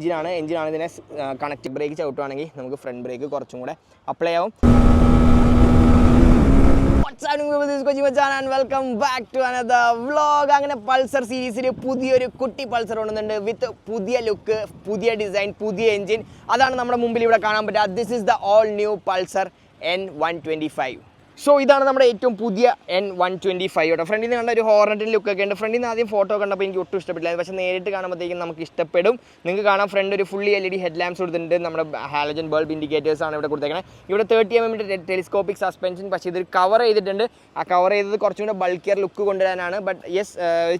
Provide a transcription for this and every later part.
എഞ്ചിനാണ് ഇതിനെ connect break ചവിട്ടുവാണെങ്കിൽ നമുക്ക് ഫ്രണ്ട് ബ്രേക്ക് കുറച്ചും കൂടെ അപ്ലൈ ആവും. Welcome back to another vlog. അങ്ങനെ പൾസർ സീരീസിൽ പുതിയൊരു കുട്ടി പൾസർ കൊണ്ടുവന്നുണ്ട് വിത്ത് പുതിയ ലുക്ക്, പുതിയ ഡിസൈൻ, പുതിയ എഞ്ചിൻ. അതാണ് നമ്മുടെ മുമ്പിൽ ഇവിടെ കാണാൻ പറ്റുക. This is the all new Pulsar N125. So ഇതാണ് നമ്മുടെ ഏറ്റവും പുതിയ N125 കേട്ടോ. ഫ്രണ്ടിൽ നിന്ന് കണ്ട ഒരു ഹോർണറ്റിൻ്റെ ലുക്കൊക്കെ ഉണ്ട്. ഫ്രണ്ടിൽ നിന്ന് ആദ്യം ഫോട്ടോ കണ്ടപ്പോൾ എനിക്ക് ഒട്ടും ഇഷ്ടപ്പെട്ടില്ല, പക്ഷേ നേരിട്ട് കാണുമ്പോഴത്തേക്കും നമുക്ക് ഇഷ്ടപ്പെടും. നിങ്ങൾക്ക് കാണാം ഫ്രണ്ട് ഒരു ഫുള്ളി LED ഹെഡ് ലാംപ്സ് കൊടുത്തിട്ടുണ്ട്. നമ്മുടെ ഹാലജൻ ബൾബ് ഇൻഡിക്കേറ്റേഴ്സ് ആണ് ഇവിടെ കൊടുത്തേക്കുന്നത്. ഇവിടെ 30 mm ടെലിസ്കോപ്പിക് സസ്പെൻഷൻ, പക്ഷേ ഇതൊരു കവർ ചെയ്തിട്ടുണ്ട്. ആ കവർ ചെയ്തത് കുറച്ചും കൂടെ ബൾക്കിയർ ലുക്ക് കൊണ്ടുവരാനാണ്. ബട്ട് യെസ്,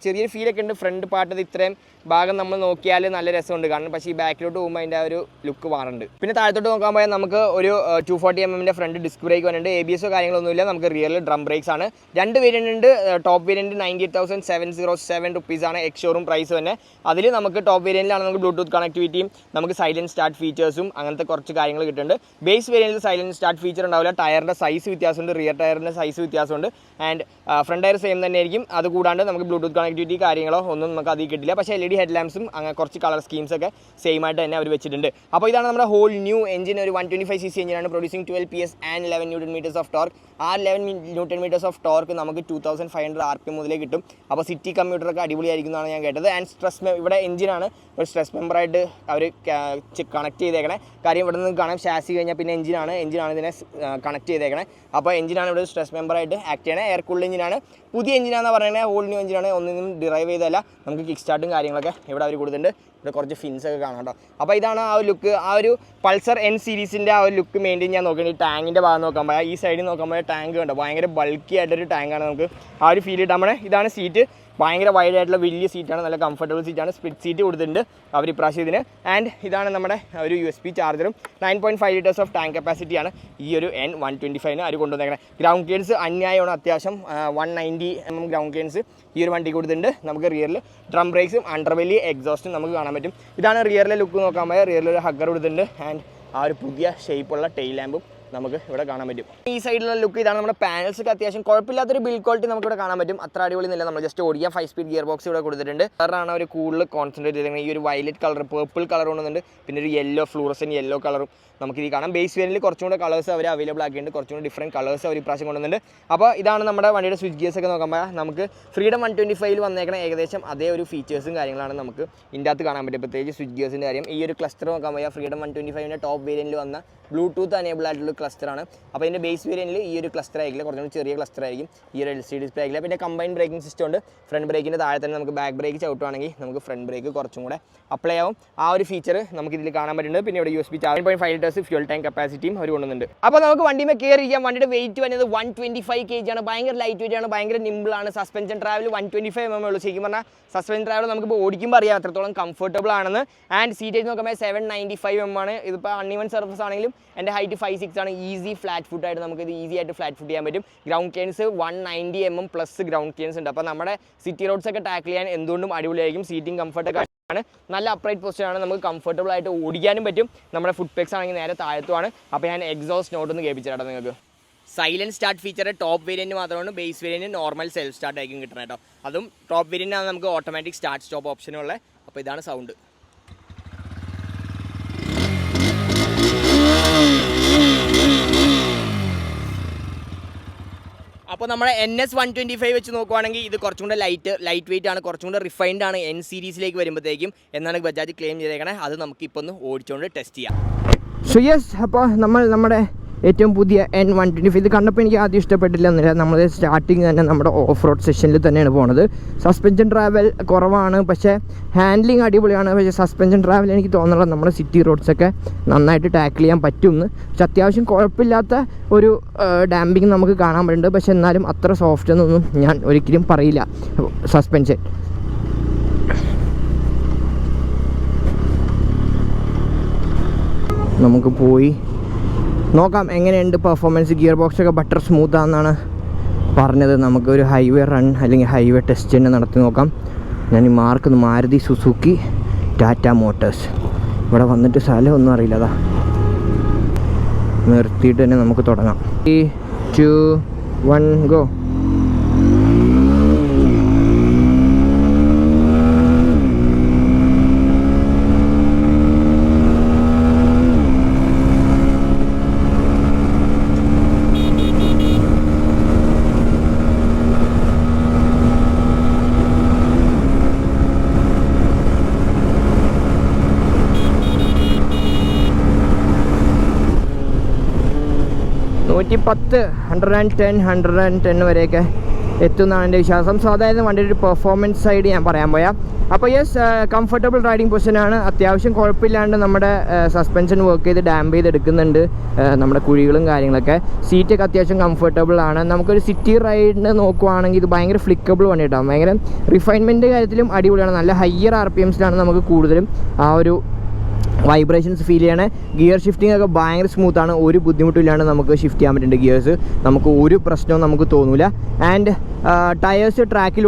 ചെറിയൊരു ഫീലൊക്കെ ഉണ്ട്. ഫ്രണ്ട് പാർട്ട് ഇത്രയും ഭാഗം നമ്മൾ നോക്കിയാൽ നല്ല രസമുണ്ട് കാണും, പക്ഷേ ഈ ബാക്കിലോട്ട് പോകുമ്പോൾ അതിൻ്റെ ആ ഒരു ലുക്ക് മാറുന്നുണ്ട്. പിന്നെ താഴത്തോട്ട് നോക്കാൻ പോയാൽ നമുക്ക് ഒരു 240 mm ഫ്രണ്ട് ഡിസ്ക് ബ്രേക്ക് വരുന്നുണ്ട്. ABS കാര്യങ്ങളൊന്നുമില്ല. നമുക്ക് റിയറിൽ ഡ്രം ബ്രേക്സ് ആണ്. രണ്ട് വേരിയൻ്റ് ഉണ്ട്. ടോപ്പ് വേരിയൻറ്റ് 98,707 റുപ്പീസാണ് എക്സ് ഷോറൂം പ്രൈസ് തന്നെ. അതിൽ നമുക്ക് ടോപ്പ് വേരിയൻറ്റിലാണ് നമുക്ക് ബ്ലൂടൂത്ത് കണക്ടിവിറ്റിയും നമുക്ക് സൈലൻറ്റ് സ്റ്റാർട്ട് ഫീച്ചേഴ്സും അങ്ങനത്തെ കുറച്ച് കാര്യങ്ങൾ കിട്ടുന്നുണ്ട്. ബേസ് വേരിയൻറ്റിൽ സൈലൻറ്റ് സ്റ്റാർട്ട് ഫീച്ചർ ഉണ്ടാവില്ല. ടയറിൻ്റെ സൈസ് വ്യത്യാസമുണ്ട്, റിയർ ടയറിൻ്റെ സൈസ് വ്യത്യാസമുണ്ട്. ആൻഡ് ഫ്രണ്ട് ടയർ സെയിം തന്നെ ആയിരിക്കും. അതുകൂടാണ്ട് നമുക്ക് ബ്ലൂടൂത്ത് കണക്ടിവിറ്റി കാര്യങ്ങളോ ഒന്നും നമുക്ക് അതിൽ കിട്ടില്ല. പക്ഷേ LED ഹെഡ് ലാംപ്സും അങ്ങനെ കുറച്ച് കളർ സ്കീംസൊക്കെ സെയിം ആയിട്ട് തന്നെ അവർ വെച്ചിട്ടുണ്ട്. അപ്പോൾ ഇതാണ് നമ്മുടെ ഹോൾ ന്യൂ എഞ്ചിൻ. ഒരു 125cc എഞ്ചിനാണ്. Producing 12 PS and 11 Nm of torque. ആ 11 Nm ഓഫ് ടോർക്ക് നമുക്ക് 2500 RPM മുതലേ കിട്ടും. അപ്പോൾ സിറ്റി കമ്മ്യൂട്ടറൊക്കെ അടിപൊളിയായിരിക്കും എന്നാണ് ഞാൻ കേട്ടത്. ആൻഡ് ഇവിടെ എഞ്ചിനാണ് ഒരു സ്ട്രെസ് മെമ്പറായിട്ട് അവർ കണക്ട് ചെയ്തേക്കണേ. കാര്യം ഇവിടെ നിന്ന് കാണാം ഷാസി കഴിഞ്ഞാൽ പിന്നെ എഞ്ചിനാണ് ഇതിനെ കണക്ട് ചെയ്തേക്കണേ. അപ്പോൾ എഞ്ചിനാണ് ഇവിടെ സ്ട്രെസ് മെമ്പറായിട്ട് ആക്ട് ചെയ്യണേ. എയർ കൂൾഡ് എഞ്ചിനാണ്. പുതിയ എഞ്ചിനാണെന്ന് പറയുന്നത്. ഹോൾ ന്യൂ എഞ്ചിനാണ്. ഒന്നും ഡിറൈവ് ചെയ്തല്ല. നമുക്ക് കിക്ക് സ്റ്റാർട്ടും കാര്യങ്ങളൊക്കെ ഇവിടെ അവർ കൊടുത്തിട്ടുണ്ട്. ഇവിടെ കുറച്ച് ഫിൻസൊക്കെ കാണാം കേട്ടോ. അപ്പോൾ ഇതാണ് ആ ഒരു ലുക്ക്. ആ ഒരു പൾസർ N സീരീസിൻ്റെ ആ ഒരു ലുക്ക് മെയിൻറ്റെയിൻ ഞാൻ നോക്കേണ്ടി. ടാങ്കിൻ്റെ ഭാഗം നോക്കാൻ പോയാൽ ഈ സൈഡിൽ നോക്കാൻ പോയാൽ ടാങ്ക് കണ്ടോ, ഭയങ്കര ബൾക്കി ആയിട്ടൊരു ടാങ്കാണ്. നമുക്ക് ആ ഒരു ഫീൽ കിട്ടാൻ പോണേ. ഇതാണ് സീറ്റ്. ഭയങ്കര വൈഡ് ആയിട്ടുള്ള വലിയ സീറ്റാണ്, നല്ല കംഫർട്ടബിൾ സീറ്റാണ്. സ്പ്ലിറ്റ് സീറ്റ് കൊടുത്തിട്ടുണ്ട് അവർ ഇപ്രാവശ്യം ഇതിന്. ആൻഡ് ഇതാണ് നമ്മുടെ ഒരു USB ചാർജറും. 9.5 liters ഓഫ് ടാങ്ക് കപ്പാസിറ്റിയാണ് ഈ ഒരു N125 അവർ കൊണ്ടുവന്നേക്കുന്നത്. Ground clearance അന്യായമാണ്. അത്യാവശ്യം 190 mm ഗ്രൗണ്ട് ക്ലിയറൻസ് ഈ ഒരു വണ്ടി കൊടുത്തിട്ടുണ്ട്. നമുക്ക് റിയറിൽ ഡ്രം ബ്രേക്സും അണ്ടർവെല്ലി എക്സോസ്റ്റും നമുക്ക് കാണാൻ പറ്റും. ഇതാണ് റിയറിലെ ലുക്ക് നോക്കാൻ പോയാൽ. റിയറിൽ ഒരു ഹഗ്ഗർ കൊടുത്തിട്ടുണ്ട്. ആൻഡ് ആ ഒരു പുതിയ ഷേപ്പുള്ള ടെയിൽ ലാമ്പും നമുക്ക് ഇവിടെ കാണാൻ പറ്റും. ഈ സൈഡിലുള്ള ലുക്ക് ഇതാണ്. നമ്മുടെ പാനൽസൊക്കെ അത്യാവശ്യം കുഴപ്പമില്ലാത്തൊരു ബിൽഡ് ക്വാളിറ്റി നമുക്ക് ഇവിടെ കാണാൻ പറ്റും. അത്ര അടിപൊളി നില. നമ്മൾ ജസ്റ്റ് ഓടിക്കാൻ 5 സ്പീഡ് ഗിയർ ബോക്സ് ഇവിടെ കൊടുത്തിട്ടുണ്ട്. കളറാണ് അവർ കൂടുതൽ കോൺസെൻട്രേറ്റ് ചെയ്തിരിക്കുന്നത്. ഈ ഒരു വയലറ്റ് കളർ, പേർപ്പിൾ കളർ കൊണ്ടുവന്നുണ്ട്. പിന്നെ ഒരു യെല്ലോ, ഫ്ലൂറസെൻറ്റ് യെല്ലോ കളറും നമുക്കിത് കാണാം. ബേസ് വേരിയൻറ്റിൽ കുറച്ചും കൂടെ കളേഴ്സ് അവർ അവൈലബിൾ ആക്കിയിട്ടുണ്ട്. കുറച്ചും കൂടി ഡിഫറൻറ്റ് കളേഴ്സ് അവർ ഇപ്രാവശ്യം കൊണ്ടുവന്നുണ്ട്. അപ്പോൾ ഇതാണ് നമ്മുടെ വണ്ടിയുടെ സ്വിച്ച് ഗിയേഴ്സ് ഒക്കെ നോക്കാൻ പോയാൽ നമുക്ക് ഫ്രീഡം 125 വന്നേക്കണ ഏകദേശം അതേ ഒരു ഫീച്ചേഴ്സും കാര്യങ്ങളാണ് നമുക്ക് ഇതിൻ്റെ അകത്ത് കാണാൻ പറ്റും. പ്രത്യേകിച്ച് സ്വിച്ച് ഗിയേഴ്സിൻ്റെ കാര്യം. ഈ ഒരു ക്ലസ്റ്റർ നോക്കാൻ പോയാൽ ഫ്രീഡം 125 ടോപ്പ് വേരിയൻറ്റിൽ വന്ന ബ്ലൂടൂത്ത് അനേബിൾ ആയിട്ടുള്ള ക്ലസ്റ്ററാണ്. അപ്പോൾ ഇതിൻ്റെ ബേസ് വേരിയൻറ്റിൽ ഈ ഒരു ക്ലസ്റ്റർ ആയിരിക്കില്ല, കുറച്ചുകൂടി ചെറിയ ക്ലസ്റ്റർ ആയിരിക്കും. ഈ ഒരു LCD ഡിസ്പ്ലേ ആയിരിക്കില്ല. പിന്നെ കമ്പൈൻ ബ്രേക്കിംഗ് സിസ്റ്റം ഉണ്ട്. ഫ്രണ്ട് ബ്രേക്കിൻ്റെ താഴെ തന്നെ നമുക്ക് ബാക്ക് ബ്രേക്ക് ചവിട്ടുവാണെങ്കിൽ നമുക്ക് ഫ്രണ്ട് ബ്രേക്ക് കുറച്ചും കൂടെ അപ്ലൈ ആവും. ആ ഒരു ഫീച്ചർ നമുക്ക് ഇതിൽ കാണാൻ പറ്റുന്നുണ്ട്. പിന്നെ ഇവിടെ USB charge 9.5 liters fuel tank കപ്പാസിറ്റിയും അവർ കൊണ്ടുവന്നുണ്ട്. അപ്പോൾ നമുക്ക് വണ്ടിയിൽ കയറി ഇരിക്കാം. വണ്ടിയുടെ വെയിറ്റ് വരുന്നത് 125 kg ആണ്. ഭയങ്കര ലൈറ്റ് വെയിറ്റ് ആണ്, ഭയങ്കര നിമ്പിളാണ്. സസ്പെൻഷൻ ട്രാവൽ 125 mm ഉള്ളൂ. ശരിക്കും പറഞ്ഞാൽ സസ്പെൻഷൻ ട്രാവൽ നമുക്കിപ്പോൾ ഓടിക്കുമ്പോൾ അറിയാം എത്രത്തോളം കംഫർട്ടബിൾ ആണെന്ന്. ആൻഡ് സീറ്റേജ് നോക്കുമ്പോൾ 795 mm ആണ്. ഇതിപ്പോൾ അൺഇവൻ സർഫസ് ആണെങ്കിലും എൻ്റെ ഹൈറ്റ് 5'6" ആണ്. ഈസി ഫ്ലാറ്റ് ഫുട്ട് ആയിട്ട് നമുക്കിത് ഈസി ആയിട്ട് ഫ്ലാറ്റ് ഫുട്ട് ചെയ്യാൻ പറ്റും. Ground clearance 190 mm plus ground clearance ഉണ്ട്. അപ്പോൾ നമ്മുടെ സിറ്റി റോഡ്സ് ഒക്കെ ടാക്കിൾ ചെയ്യാൻ എന്തുകൊണ്ടും അടിപൊളിയായിരിക്കും. സീറ്റിംഗ് കംഫർട്ടൊക്കെ ആണ്. നല്ല അപ്രൈറ്റ് പൊസിഷനാണ്. നമുക്ക് കംഫർട്ടബിൾ ആയിട്ട് ഓടിക്കാനും പറ്റും. നമ്മുടെ ഫുഡ് പെക്സ് ആണെങ്കിൽ നേരെ താഴത്തുമാണ്. അപ്പോൾ ഞാൻ എക്സോസ്റ്റ് നോട്ടൊന്ന് കേൾപ്പിച്ചിട്ടാണ് നിങ്ങൾക്ക്. Silent start feature top variant മാത്രമാണ്. Base variant normal self start ആയിരിക്കും കിട്ടണം കേട്ടോ. അതും ടോപ്പ് വേരിയൻറ്റാണ് നമുക്ക് ഓട്ടോമാറ്റിക് സ്റ്റാർട്ട് സ്റ്റോപ്പ് ഓപ്ഷനുള്ള. അപ്പോൾ ഇതാണ് സൗണ്ട്. അപ്പോൾ നമ്മുടെ NS125 വെച്ച് നോക്കുവാണെങ്കിൽ ഇത് കുറച്ചും കൂടെ ലൈറ്റ് വെയിറ്റ് ആണ്, കുറച്ചും കൂടെ റിഫൈൻഡ് ആണ് N സീരീസിലേക്ക് വരുമ്പോഴത്തേക്കും എന്നാണ് ബജാജ് ക്ലെയിം ചെയ്തേക്കണേ. അത് നമുക്കിപ്പോൾ ഒന്ന് ഓടിച്ചുകൊണ്ട് ടെസ്റ്റ് ചെയ്യാം. സോ യെസ്, അപ്പോൾ നമ്മുടെ ഏറ്റവും പുതിയ N125 ഇത് കണ്ടപ്പോൾ എനിക്ക് ആദ്യം ഇഷ്ടപ്പെട്ടില്ല എന്നില്ല. നമ്മൾ സ്റ്റാർട്ടിങ് തന്നെ നമ്മുടെ ഓഫ് റോഡ് സെഷനിൽ തന്നെയാണ് പോണത്. സസ്പെൻഷൻ ട്രാവൽ കുറവാണ്, പക്ഷേ ഹാൻഡ്ലിങ് അടിപൊളിയാണ്. പക്ഷേ സസ്പെൻഷൻ ട്രാവൽ എനിക്ക് തോന്നുന്നത് നമ്മുടെ സിറ്റി റോഡ്സൊക്കെ നന്നായിട്ട് ടാക്കിൾ ചെയ്യാൻ പറ്റുമെന്ന്. പക്ഷെ അത്യാവശ്യം കുഴപ്പമില്ലാത്ത ഒരു ഡാമ്പിങ് നമുക്ക് കാണാൻ പറ്റുന്നുണ്ട്. പക്ഷെ എന്നാലും അത്ര സോഫ്റ്റ് എന്നൊന്നും ഞാൻ ഒരിക്കലും പറയില്ല സസ്പെൻഷൻ. നമുക്ക് പോയി നോക്കാം എങ്ങനെയുണ്ട് പെർഫോമൻസ്. ഗിയർ ബോക്സൊക്കെ ബട്ടർ സ്മൂത്താണെന്നാണ് പറഞ്ഞത്. നമുക്കൊരു ഹൈവേ റൺ അല്ലെങ്കിൽ ഹൈവേ ടെസ്റ്റ് തന്നെ നടത്തി നോക്കാം. ഞാൻ ഈ മാർക്കുന്നു മാരുതി സുസുക്കി ടാറ്റ മോട്ടേഴ്സ്. ഇവിടെ വന്നിട്ട് സ്ഥലമൊന്നും അറിയില്ല. അതാ നിർത്തിയിട്ട് തന്നെ നമുക്ക് തുടങ്ങാം. 3, 2, 1 ഗോ. 110, 110, 110 വരെയൊക്കെ എത്തുമെന്നാണ് എൻ്റെ വിശ്വാസം. സോ അതായത് വണ്ടിയുടെ ഒരു പെർഫോമൻസ് സൈഡ് ഞാൻ പറയാൻ പോയാൽ. അപ്പോൾ യെസ്, കംഫർട്ടബിൾ റൈഡിങ് പൊസിഷനാണ്. അത്യാവശ്യം കുഴപ്പമില്ലാണ്ട് നമ്മുടെ സസ്പെൻഷൻ വർക്ക് ചെയ്ത് ഡാമ്പ് ചെയ്തെടുക്കുന്നുണ്ട് നമ്മുടെ കുഴികളും കാര്യങ്ങളൊക്കെ. സീറ്റൊക്കെ അത്യാവശ്യം കംഫർട്ടബിൾ ആണ്. നമുക്കൊരു സിറ്റി റൈഡിന് നോക്കുവാണെങ്കിൽ ഇത് ഭയങ്കര ഫ്ലിക്കബിൾ വണ്ടി കേട്ടോ. ഭയങ്കര റിഫൈൻമെൻറ്റ് കാര്യത്തിലും അടിപൊളിയാണ്. നല്ല ഹയർ RPMസിലാണ് നമുക്ക് കൂടുതലും ആ ഒരു വൈബ്രേഷൻസ് ഫീൽ ചെയ്യണേ. ഗിയർ ഷിഫ്റ്റിംഗ് ഒക്കെ ഭയങ്കര സ്മൂത്താണ്. ഒരു ബുദ്ധിമുട്ടില്ലാണ്ട് നമുക്ക് ഷിഫ്റ്റ് ചെയ്യാൻ പറ്റുന്നുണ്ട് ഗിയേഴ്സ്. നമുക്ക് ഒരു പ്രശ്നവും നമുക്ക് തോന്നില്ല. ആൻഡ് ടയേഴ്സ് ട്രാക്കിൽ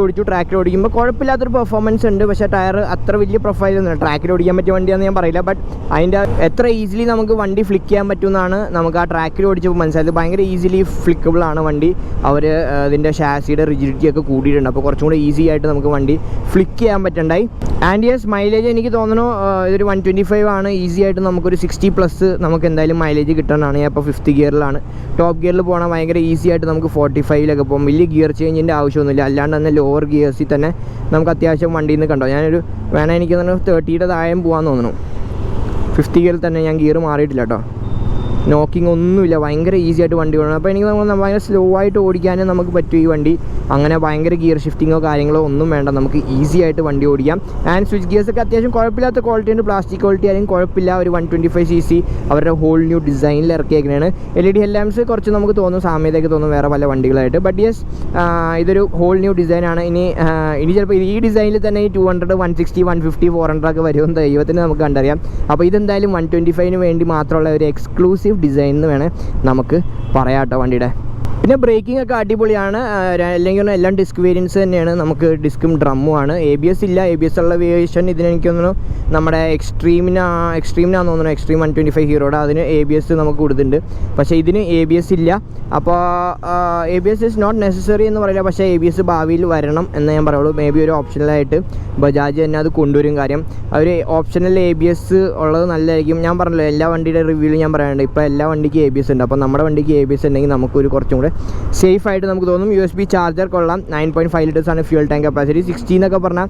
ഓടിക്കുമ്പോൾ കുഴപ്പമില്ലാത്തൊരു പെർഫോമൻസ് ഉണ്ട്. പക്ഷേ ടയർ അത്ര വലിയ പ്രൊഫൈലൊന്നുമില്ല. ട്രാക്കിൽ ഓടിക്കാൻ പറ്റിയ വണ്ടിയാണെന്ന് ഞാൻ പറയില്ല. ബട്ട് അതിൻ്റെ എത്ര ഈസിലി നമുക്ക് വണ്ടി ഫ്ലിക്ക് ചെയ്യാൻ പറ്റുമെന്നാണ് നമുക്ക് ആ ട്രാക്കിൽ ഓടിച്ചപ്പോൾ മനസ്സിലായത്. ഭയങ്കര ഈസിലി ഫ്ലിക്കബിൾ ആണ് വണ്ടി. അവർ ഇതിൻ്റെ ഷാസിയുടെ റിജിഡിറ്റി ഒക്കെ കൂടിയിട്ടുണ്ട്. അപ്പോൾ കുറച്ചും കൂടെ ഈസി ആയിട്ട് നമുക്ക് വണ്ടി ഫ്ലിക്ക് ചെയ്യാൻ പറ്റണ്ടായി. ആൻഡ് യെസ്, മൈലേജ് എനിക്ക് തോന്നുന്നു ഇതൊരു 125 ആണ്. ഈസി ആയിട്ട് നമുക്കൊരു 60+ നമുക്ക് എന്തായാലും മൈലേജ് കിട്ടാനാണ്. ഞാൻ ഇപ്പോൾ 5th ഗിയറിലാണ്. ടോപ്പ് ഗിയറിൽ പോകണം ഭയങ്കര ഈസി ആയിട്ട് നമുക്ക് 45ലൊക്കെ പോകും. വലിയ ഗിയർ ചേഞ്ചിൻ്റെ ആവശ്യമൊന്നുമില്ല. അല്ലാണ്ട് തന്നെ ലോവർ ഗിയേഴ്സിൽ തന്നെ നമുക്ക് അത്യാവശ്യം വണ്ടിയിൽ നിന്ന് കണ്ടോ. ഞാനൊരു എനിക്ക് തോന്നുന്നു 30യുടെ താഴെയും പോകാമെന്ന് തോന്നുന്നു. 5th ഗിയറിൽ തന്നെ ഞാൻ ഗിയർ മാറിയിട്ടില്ല കേട്ടോ. നോക്കിങ് ഒന്നുമില്ല. ഭയങ്കര ഈസി ആയിട്ട് വണ്ടി ഓടണം. അപ്പോൾ എനിക്ക് തോന്നുന്നു ഭയങ്കര സ്ലോ ആയിട്ട് ഓടിക്കാനും നമുക്ക് പറ്റും ഈ വണ്ടി. അങ്ങനെ ഭയങ്കര ഗിയർ ഷിഫ്റ്റിങ്ങോ കാര്യങ്ങളോ ഒന്നും വേണ്ട. നമുക്ക് ഈസി ആയിട്ട് വണ്ടി ഓടിക്കാം. ആൻഡ് സ്വിച്ച് ഗിയേഴ്സൊക്കെ അത്യാവശ്യം കുഴപ്പമില്ലാത്ത ക്വാളിറ്റി ഉണ്ട്. പ്ലാസ്റ്റിക് ക്വാളിറ്റി ആയാലും കുഴപ്പമില്ല. ഒരു 125cc അവരുടെ ഹോൾ ന്യൂ ഡിസൈനിൽ ഇറക്കിയേക്കണേണ്. LED ഹെഡ്ലാമ്പ്സ് കുറച്ച് നമുക്ക് തോന്നും സാമ്യതയൊക്കെ തോന്നും വേറെ പല വണ്ടികളായിട്ട്. ബട്ട് യെസ്, ഇതൊരു ഹോൾ ന്യൂ ഡിസൈനാണ്. ഇനി ചിലപ്പോൾ ഈ ഡിസൈനിൽ തന്നെ ഈ 200, 160, 150, 400 ഒക്കെ വരുമെന്ന് ദൈവത്തിന് നമുക്ക് കണ്ടറിയാം. അപ്പോൾ ഇതെന്തായാലും 125 വേണ്ടി മാത്രമുള്ള ഒരു എക്സ്ക്ലൂസീവ് ഡിസൈൻ എന്ന് വേണേൽ നമുക്ക് പറയാം കേട്ടോ വണ്ടിയുടെ. പിന്നെ ബ്രേക്കിംഗ് ഒക്കെ അടിപൊളിയാണ്. അല്ലെങ്കിൽ എല്ലാം ഡിസ്ക് വേരിയൻസ് തന്നെയാണ്. നമുക്ക് ഡിസ്കും ഡ്രമ്മുമാണ്. ABS ഇല്ല. ABS ഉള്ള വേരിയേഷൻ ഇതിനെനിക്ക് തോന്നുന്നു നമ്മുടെ എക്സ്ട്രീമിനാന്ന് തോന്നുന്നു. എക്സ്ട്രീം 125 ഹീറോയുടെ അതിന് ABS നമുക്ക് കൊടുത്തിട്ടുണ്ട്. പക്ഷേ ഇതിന് ABS ഇല്ല. അപ്പോൾ ABS ഇസ് നോട്ട് നെസസറി എന്ന് പറയില്ല. പക്ഷേ ABS ഭാവിയിൽ വരണം എന്ന് ഞാൻ പറയുള്ളൂ. മേ ബി ഒരു ഓപ്ഷണലായിട്ട് ബജാജ് തന്നെ അത് കൊണ്ടുവരും. കാര്യം അവർ ഓപ്ഷണൽ ABS ഉള്ളത് നല്ലതായിരിക്കും. ഞാൻ പറഞ്ഞല്ലോ എല്ലാ വണ്ടിയുടെ റിവ്യൂവിൽ ഞാൻ പറയാനുണ്ട്. ഇപ്പോൾ എല്ലാ വണ്ടിക്ക് ABS ഉണ്ട്. അപ്പോൾ നമ്മുടെ വണ്ടിക്ക് ABS ഉണ്ടെങ്കിൽ നമുക്കൊരു കുറച്ചും കൂടെ സേഫ് ആയിട്ട് നമുക്ക് തോന്നും. USB ചാർജർ കൊള്ളാം. 9.5 ലിറ്റേഴ്സാണ് ഫ്യൂൽ ടാങ്ക് കപ്പാസിറ്റി. 60 എന്നൊക്കെ പറഞ്ഞാൽ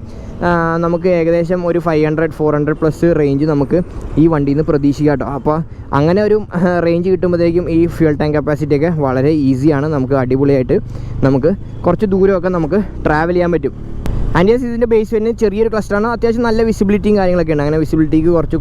നമുക്ക് ഏകദേശം ഒരു 500, 400+ റേഞ്ച് നമുക്ക് ഈ വണ്ടിയിൽ നിന്ന് പ്രതീക്ഷിക്കാം കേട്ടോ. അപ്പോൾ അങ്ങനെ ഒരു റേഞ്ച് കിട്ടുമ്പോഴത്തേക്കും ഈ ഫ്യൂൽ ടാങ്ക് കപ്പാസിറ്റിയൊക്കെ വളരെ ഈസിയാണ്. നമുക്ക് അടിപൊളിയായിട്ട് നമുക്ക് കുറച്ച് ദൂരമൊക്കെ നമുക്ക് ട്രാവൽ ചെയ്യാൻ പറ്റും. ആൻഡ് യെസ്, ഇതിൻ്റെ ബേസ് തന്നെ ചെറിയൊരു ക്ലസ്റ്ററാണ്. അത്യാവശ്യം നല്ല വിസിബിലിറ്റിയും കാര്യങ്ങളൊക്കെ ഉണ്ട്. അങ്ങനെ വിസിബിലിറ്റിക്ക് കുറച്ച്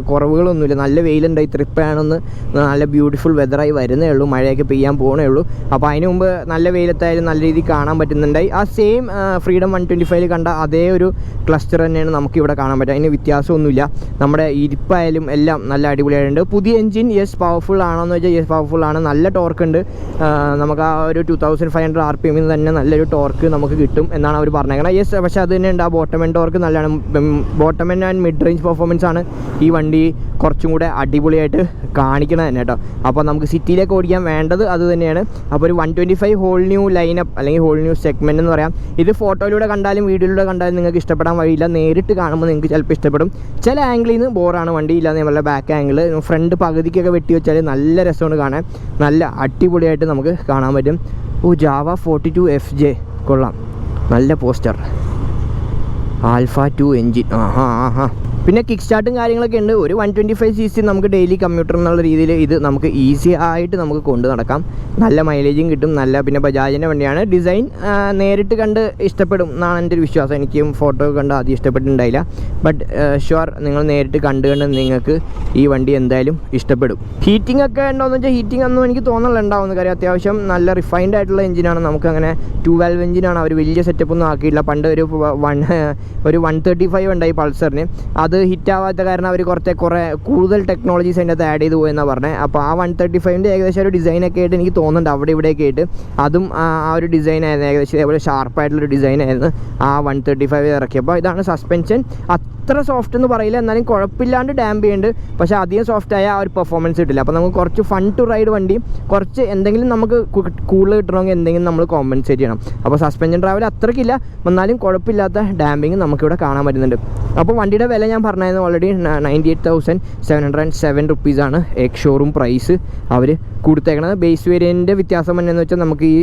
കുറവുകളൊന്നുമില്ല. നല്ല വെയിലുണ്ട്. ട്രിപ്പാണെന്ന് നല്ല ബ്യൂട്ടിഫുൾ വെതറായി വരുന്നേ ഉള്ളൂ. മഴയൊക്കെ പെയ്യാൻ പോകണേ ഉള്ളൂ. അപ്പോൾ അതിന് മുമ്പ് നല്ല വെയിലത്തായാലും നല്ല രീതിയിൽ കാണാൻ പറ്റുന്നുണ്ടായി. ആ സെയിം ഫ്രീഡം 125 കണ്ട അതേ ഒരു ക്ലസ്റ്റർ തന്നെയാണ് നമുക്കിവിടെ കാണാൻ പറ്റുക. അതിന് വ്യത്യാസമൊന്നുമില്ല. നമ്മുടെ ഇരിപ്പായാലും എല്ലാം നല്ല അടിപൊളിയായിട്ടുണ്ട്. പുതിയ എൻജിൻ യെസ് പവർഫുൾ ആണോയെന്ന് വെച്ചാൽ യെസ് പവർഫുൾ ആണ്. നല്ല ടോർക്ക് ഉണ്ട്. നമുക്ക് ആ ഒരു 2500 RPM തന്നെ നല്ലൊരു ടോർക്ക് നമുക്ക് കിട്ടും എന്നാണ് അവർ പറഞ്ഞേക്കുന്നത്. യെസ്, പക്ഷേ അത് തന്നെ ഉണ്ട്. ആ ബോട്ടം എൻഡ് ടോർക്ക് നല്ലതാണ്. Bottom end and mid range performance ആണ് ഈ വണ്ടി കുറച്ചും കൂടെ അടിപൊളിയായിട്ട് കാണിക്കണത് തന്നെ കേട്ടോ. അപ്പോൾ നമുക്ക് സിറ്റിയിലേക്ക് ഓടിക്കാൻ വേണ്ടത് അത് തന്നെയാണ്. അപ്പോൾ ഒരു 125 ഹോൾ ന്യൂ ലൈനപ്പ് അല്ലെങ്കിൽ ഹോൾ ന്യൂ സെഗ്മെൻറ്റ് എന്ന് പറയാം. ഇത് ഫോട്ടോയിലൂടെ കണ്ടാലും വീഡിയോയിലൂടെ കണ്ടാലും നിങ്ങൾക്ക് ഇഷ്ടപ്പെടാൻ വഴിയില്ല. നേരിട്ട് കാണുമ്പോൾ നിങ്ങൾക്ക് ചിലപ്പോൾ ഇഷ്ടപ്പെടും. ചില ആംഗിളിൽ നിന്ന് ബോറാണ് വണ്ടി. ഇല്ലാന്ന് നമ്മളെ ബാക്ക് ആംഗിൾ ഫ്രണ്ട് പകുതിക്കൊക്കെ വെട്ടി വെച്ചാൽ നല്ല രസമാണ് കാണാൻ. നല്ല അടിപൊളിയായിട്ട് നമുക്ക് കാണാൻ പറ്റും. Java 42 FJ കൊള്ളാം. നല്ല പോസ്റ്റർ. Alpha 2 engine. പിന്നെ കിക്ക് സ്റ്റാർട്ടും കാര്യങ്ങളൊക്കെ ഉണ്ട്. ഒരു 125cc നമുക്ക് ഡെയിലി കമ്മ്യൂട്ടർ എന്നുള്ള രീതിയിൽ ഇത് നമുക്ക് ഈസി ആയിട്ട് നമുക്ക് കൊണ്ടു നടക്കാം. നല്ല മൈലേജും കിട്ടും. നല്ല പിന്നെ ബജാജിൻ്റെ വണ്ടിയാണ്. ഡിസൈൻ നേരിട്ട് കണ്ട് ഇഷ്ടപ്പെടും എന്നാണ് എൻ്റെ ഒരു വിശ്വാസം. എനിക്കും ഫോട്ടോ കണ്ട് ആദ്യം ഇഷ്ടപ്പെട്ടിട്ടുണ്ടായില്ല. ബട്ട് ഷുവർ നിങ്ങൾ നേരിട്ട് കണ്ട് നിങ്ങൾക്ക് ഈ വണ്ടി എന്തായാലും ഇഷ്ടപ്പെടും. ഹീറ്റിംഗ് ഒക്കെ ഉണ്ടോയെന്ന് വെച്ചാൽ ഹീറ്റിംഗ് ഒന്നും എനിക്ക് തോന്നുന്നില്ല ഉണ്ടാവുന്ന കാര്യം. അത്യാവശ്യം നല്ല റിഫൈൻഡ് ആയിട്ടുള്ള എഞ്ചിനാണ്. നമുക്കങ്ങനെ 2 valve എഞ്ചിനാണ്. അവർ വലിയ സെറ്റപ്പ് ഒന്നും ആക്കിയില്ല. പണ്ട് ഒരു 135 ഉണ്ടായി പൾസറിന്. അത് ഹിറ്റാവാത്ത കാരണം അവർ കുറേ കൂടുതൽ ടെക്നോളജീസ് അതിൻ്റെ അകത്ത് ആഡ് ചെയ്ത് പോയെന്നാണ് പറഞ്ഞത്. അപ്പോൾ ആ 135ൻ്റെ ഏകദേശം ഒരു ഡിസൈനൊക്കെ ആയിട്ട് എനിക്ക് തോന്നുന്നുണ്ട് അവിടെ ഇവിടെയൊക്കെ ആയിട്ട് അതും ആ ഒരു ഡിസൈനായിരുന്നു. ഏകദേശം ഇതേപോലെ ഷാർപ്പായിട്ടുള്ളൊരു ഡിസൈനായിരുന്നു ആ 135 ഇറക്കിയപ്പോൾ. ഇതാണ് സസ്പെൻഷൻ. അത്ര സോഫ്റ്റ് എന്ന് പറയില്ല, എന്നാലും കുഴപ്പമില്ലാണ്ട് ഡാമ്പ് ചെയ്യുന്നുണ്ട്. പക്ഷേ അധികം സോഫ്റ്റായ ആ ഒരു പെർഫോമൻസ് കിട്ടില്ല. അപ്പോൾ നമുക്ക് കുറച്ച് ഫൺ ടു റൈഡ് വണ്ടി കുറച്ച് എന്തെങ്കിലും നമുക്ക് കൂടുതൽ കിട്ടണമെങ്കിൽ എന്തെങ്കിലും നമ്മൾ കോമ്പൻസേറ്റ് ചെയ്യണം. അപ്പോൾ സസ്പെൻഷൻ ട്രാവൽ അത്രയ്ക്കില്ല, എന്നാലും കുഴപ്പമില്ലാത്ത ഡാമ്പിങ് നമുക്കിവിടെ കാണാൻ പറ്റുന്നുണ്ട്. അപ്പോൾ വണ്ടിയുടെ വില ഞാൻ പറഞ്ഞായിരുന്നു ഓൾറെഡി 98,707 റുപ്പീസാണ് എക്സ് ഷോറൂം പ്രൈസ് അവർ കൊടുത്തേക്കണത്. ബേസ് വേരിയൻ്റെ വ്യത്യാസം എന്നു വെച്ചാൽ നമുക്ക് ഈ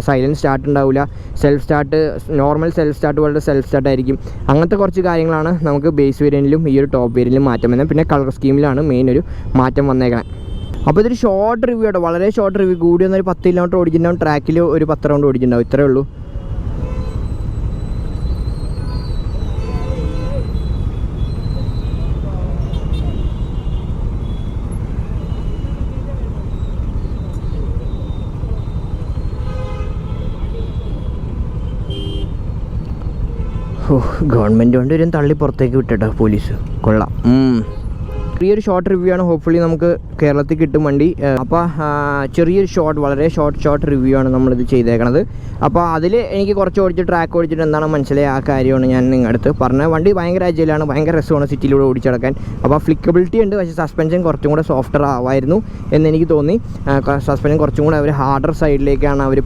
സൈലൻറ്റ് സ്റ്റാർട്ട് ഉണ്ടാവില്ല. Self start normal self start പോലത്തെ സെൽഫ് സ്റ്റാർട്ട് ആയിരിക്കും. അങ്ങനത്തെ കുറച്ച് കാര്യങ്ങളാണ് നമുക്ക് ബേസ് വേരിയൻറ്റിലും ഈ ഒരു ടോപ്പ് വേരിയൻറ്റിലും മാറ്റം വന്നത്. പിന്നെ കളർ സ്കീമിലാണ് മെയിൻ ഒരു മാറ്റം വന്നേക്കണത്. അപ്പോൾ ഇതൊരു ഷോർട്ട് റിവ്യൂ ആട്ടോ, വളരെ ഷോർട്ട് റിവ്യൂ. കൂടി വന്നൊരു 10 കിലോമീറ്റർ ഓടിച്ചിട്ടുണ്ടാവും, ട്രാക്കിൽ ഒരു 10 റൗണ്ട് ഓടിച്ചിട്ടുണ്ടാവും, ഇത്രേ ഉള്ളൂ. ഗവൺമെൻറ് കൊണ്ട് വരും തള്ളി പുറത്തേക്ക് വിട്ടിട്ടോ പോലീസ്. കൊള്ളാം. ചെറിയൊരു ഷോർട്ട് റിവ്യൂ ആണ്. ഹോപ്പ്ഫുള്ളി നമുക്ക് കേരളത്തിൽ കിട്ടും വണ്ടി. അപ്പോൾ ചെറിയൊരു ഷോർട്ട്, വളരെ ഷോർട്ട് റിവ്യൂ ആണ് നമ്മളിത് ചെയ്തേക്കണത്. അപ്പോൾ അതിൽ എനിക്ക് കുറച്ച് ട്രാക്ക് ഓടിച്ചിട്ട് എന്താണ് മനസ്സിലായി, ആ കാര്യമാണ് ഞാൻ നിങ്ങളുടെ അടുത്ത് പറഞ്ഞത്. വണ്ടി ഭയങ്കര അജയിലാണ്, ഭയങ്കര രസമാണ് സിറ്റിയിലൂടെ ഓടിച്ചടക്കാൻ. അപ്പോൾ ഫ്ലിക്കബിലിറ്റി ഉണ്ട്, പക്ഷേ സസ്പെൻഷൻ കുറച്ചും കൂടെ സോഫ്റ്റർ ആവായിരുന്നു എന്നെനിക്ക് തോന്നി. സസ്പെൻഷൻ കുറച്ചും കൂടെ അവർ ഹാർഡർ സൈഡിലേക്കാണ് അവർ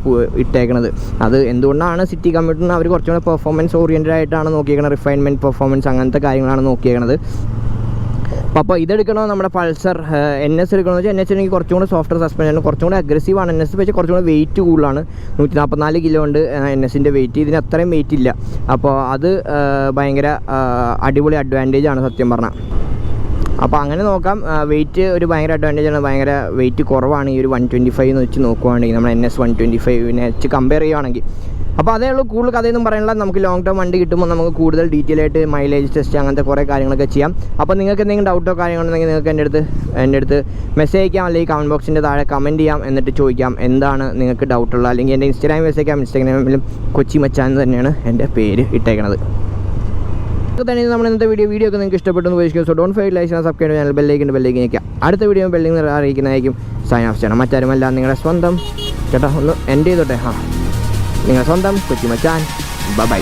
ഇട്ടേക്കണത്. അത് എന്തുകൊണ്ടാണ് സിറ്റി കമ്മ്യൂട്ടറിന് അവർ കുറച്ചും കൂടെ പെർഫോമൻസ് ഓറിയൻറ്റഡ് ആയിട്ടാണ് നോക്കിയേക്കണത്, റിഫൈൻമെൻറ്റ് പെർഫോമൻസ് അങ്ങനത്തെ കാര്യങ്ങളാണ് നോക്കിയേക്കണത്. അപ്പോൾ ഇതെടുക്കണോ നമ്മുടെ പൾസർ NS എടുക്കണമെന്ന് വെച്ചാൽ NS എനിക്ക് കുറച്ചും കൂടെ സോഫ്റ്റ്വെയർ സസ്പെൻഷൻ, കുറച്ചും കൂടെ അഗ്രസീവാണ് NS, പക്ഷേ കുറച്ചും കൂടെ വെയിറ്റ് കൂടുതലാണ്. 144 കിലോ ഉണ്ട് NSൻ്റെ വെയിറ്റ്, ഇതിന് അത്രയും വെയിറ്റ് ഇല്ല. അപ്പോൾ അത് ഭയങ്കര അടിപൊളി അഡ്വാൻറ്റേജ് ആണ് സത്യം പറഞ്ഞാൽ. അപ്പോൾ അങ്ങനെ നോക്കാം. വെയിറ്റ് ഒരു ഭയങ്കര അഡ്വാൻറ്റേജ് ആണ്, ഭയങ്കര വെയിറ്റ് കുറവാണ് ഈ ഒരു 125 എന്ന് വെച്ച് നോക്കുവാണെങ്കിൽ, നമ്മുടെ NS 125 വെച്ച് കമ്പയർ ചെയ്യുകയാണെങ്കിൽ. അപ്പോൾ അതേ ഉള്ളൂ, കൂടുതൽ കഥയൊന്നും പറയാനുള്ള. നമുക്ക് ലോങ് ടേം വണ്ടി കിട്ടുമ്പോൾ നമുക്ക് കൂടുതൽ ഡീറ്റെയിൽ ആയിട്ട് മൈലേജ് ടെസ്റ്റ് അങ്ങനത്തെ കുറേ കാര്യങ്ങളൊക്കെ ചെയ്യാം. അപ്പോൾ നിങ്ങൾക്ക് എന്തെങ്കിലും ഡൗട്ടോ കാര്യങ്ങളുണ്ടെങ്കിൽ നിങ്ങൾക്ക് എൻ്റെ അടുത്ത് മെസ്സേജ് അയക്കാം, അല്ലെങ്കിൽ കമൻറ്റ് ബോക്സിൻ്റെ താഴെ കമൻറ്റ് ചെയ്യാം, എന്നിട്ട് ചോദിക്കാം എന്താണ് നിങ്ങൾക്ക് ഡൗട്ടുള്ളത്. അല്ലെങ്കിൽ എൻ്റെ ഇൻസ്റ്റാഗ്രാമിൽ മെസ്സേജ് അയക്കാം. ഇൻസ്റ്റാഗ്രാമിലും കൊച്ചി മച്ചാൻ തന്നെയാണ് എൻ്റെ പേര് ഇട്ടേക്കണത്. തന്നെ നമ്മൾ ഇന്നത്തെ വീഡിയോ ഒക്കെ നിങ്ങൾക്ക് ഇഷ്ടപ്പെട്ടെന്ന് ഉപയോഗിക്കും. So don't fail like subscribe channel ബെല്ലേക്ക് ഞെക്കുക. അടുത്ത വീഡിയോ ബെല്ലിങ് അറിയിക്കുന്നതായിരിക്കും. സൈൻ ഓഫ് ചെയ്യണം. മറ്റാരുമല്ല, നിങ്ങളുടെ സ്വന്തം ചേട്ടാ ഒന്ന് എൻഡ് ചെയ്തോട്ടെ. നിങ്ങളുടെ സ്വന്തം കൊച്ചി മച്ചാൻ. ബൈ.